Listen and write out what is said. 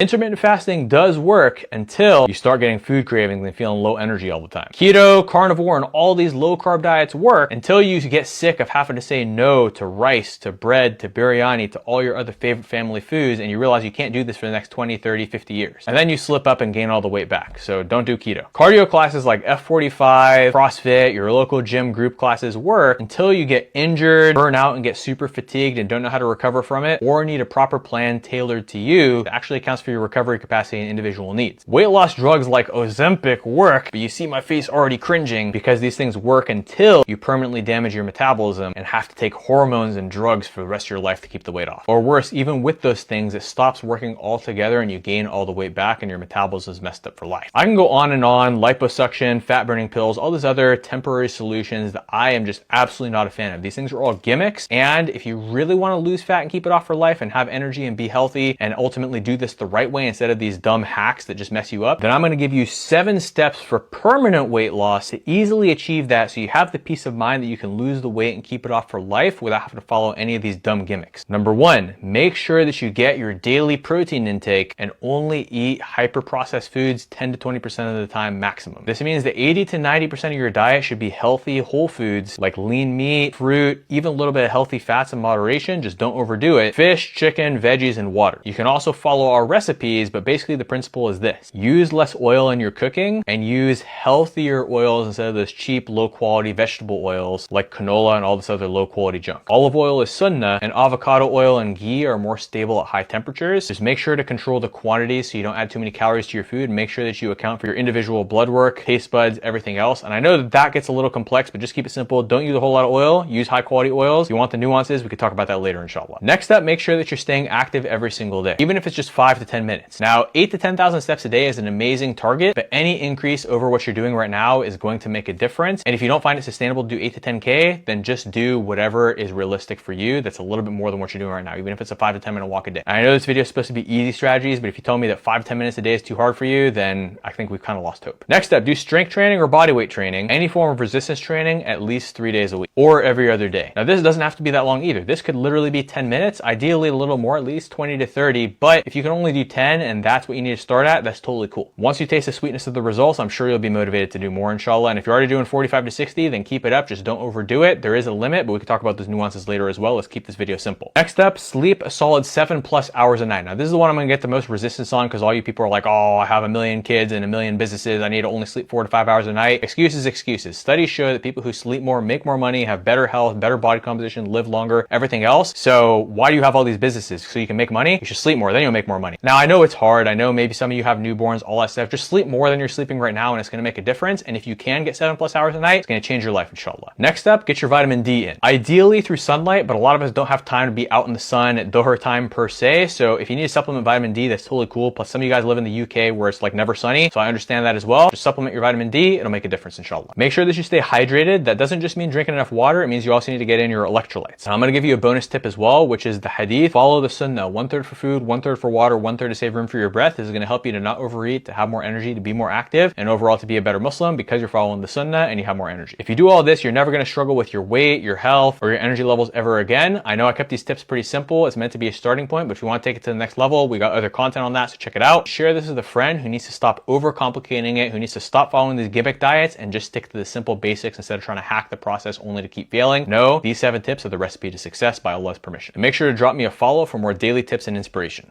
Intermittent fasting does work until you start getting food cravings and feeling low energy all the time. Keto, carnivore, and all these low carb diets work until you get sick of having to say no to rice, to bread, to biryani, to all your other favorite family foods, and you realize you can't do this for the next 20, 30, 50 years. And then you slip up and gain all the weight back. So don't do keto. Cardio classes like F45, CrossFit, your local gym group classes work until you get injured, burn out, and get super fatigued and don't know how to recover from it, or need a proper plan tailored to you that actually accounts for your recovery capacity and individual needs. Weight loss drugs like Ozempic work, but you see my face already cringing because these things work until you permanently damage your metabolism and have to take hormones and drugs for the rest of your life to keep the weight off. Or worse, even with those things, it stops working altogether and you gain all the weight back and your metabolism is messed up for life. I can go on and on, liposuction, fat burning pills, all these other temporary solutions that I am just absolutely not a fan of. These things are all gimmicks, and if you really want to lose fat and keep it off for life and have energy and be healthy and ultimately do this the right way instead of these dumb hacks that just mess you up, then I'm going to give you 7 steps for permanent weight loss to easily achieve that so you have the peace of mind that you can lose the weight and keep it off for life without having to follow any of these dumb gimmicks. Number 1, make sure that you get your daily protein intake and only eat hyper-processed foods 10 to 20% of the time maximum. This means that 80 to 90% of your diet should be healthy whole foods like lean meat, fruit, even a little bit of healthy fats in moderation, just don't overdo it, fish, chicken, veggies, and water. You can also follow our recipes, but basically the principle is this: use less oil in your cooking and use healthier oils instead of those cheap, low quality vegetable oils like canola and all this other low quality junk. Olive oil is sunnah, and avocado oil and ghee are more stable at high temperatures. Just make sure to control the quantities so you don't add too many calories to your food, and make sure that you account for your individual blood work, taste buds, everything else. And I know that that gets a little complex, but just keep it simple. Don't use a whole lot of oil, use high quality oils. If you want the nuances, we could talk about that later, inshallah. Next up, make sure that you're staying active every single day, even if it's just 5 to 10 minutes. Now, 8 to 10,000 steps a day is an amazing target, but any increase over what you're doing right now is going to make a difference. And if you don't find it sustainable to do 8 to 10K, then just do whatever is realistic for you that's a little bit more than what you're doing right now, even if it's a 5 to 10 minute walk a day. And I know this video is supposed to be easy strategies, but if you tell me that 5 to 10 minutes a day is too hard for you, then I think we've kind of lost hope. Next up, do strength training or body weight training, any form of resistance training at least 3 days a week or every other day. Now, this doesn't have to be that long either. This could literally be 10 minutes, ideally a little more, at least 20 to 30, but if you can only do 10 and that's what you need to start at, that's totally cool. Once you taste the sweetness of the results, I'm sure you'll be motivated to do more, inshallah. And if you're already doing 45 to 60, then keep it up. Just don't overdo it. There is a limit, but we can talk about those nuances later as well. Let's keep this video simple. Next up, sleep a solid 7+ hours a night. Now, this is the one I'm going to get the most resistance on because all you people are like, oh, I have a million kids and a million businesses. I need to only sleep 4 to 5 hours a night. Excuses, excuses. Studies show that people who sleep more make more money, have better health, better body composition, live longer, everything else. So why do you have all these businesses? So you can make money? You should sleep more, then you'll make more money. Now, I know it's hard. I know maybe some of you have newborns, all that stuff. Just sleep more than you're sleeping right now and it's going to make a difference. And if you can get 7+ hours a night, it's going to change your life, inshallah. Next up, get your vitamin D in. Ideally through sunlight, but a lot of us don't have time to be out in the sun at Dhuhr time per se. So if you need to supplement vitamin D, that's totally cool. Plus some of you guys live in the UK where it's like never sunny. So I understand that as well. Just supplement your vitamin D. It'll make a difference, inshallah. Make sure that you stay hydrated. That doesn't just mean drinking enough water. It means you also need to get in your electrolytes. And I'm going to give you a bonus tip as well, which is the hadith. Follow the sunnah. 1/3 for food, 1/3 for water, 1/3 to save room for your breath. This is going to help you to not overeat, to have more energy, to be more active, and overall to be a better Muslim because you're following the sunnah and you have more energy. If you do all this, you're never going to struggle with your weight, your health, or your energy levels ever again. I know I kept these tips pretty simple. It's meant to be a starting point, but if you want to take it to the next level, we got other content on that, so check it out. Share this with a friend who needs to stop overcomplicating it, who needs to stop following these gimmick diets and just stick to the simple basics instead of trying to hack the process only to keep failing. No, these 7 tips are the recipe to success by Allah's permission. And make sure to drop me a follow for more daily tips and inspiration.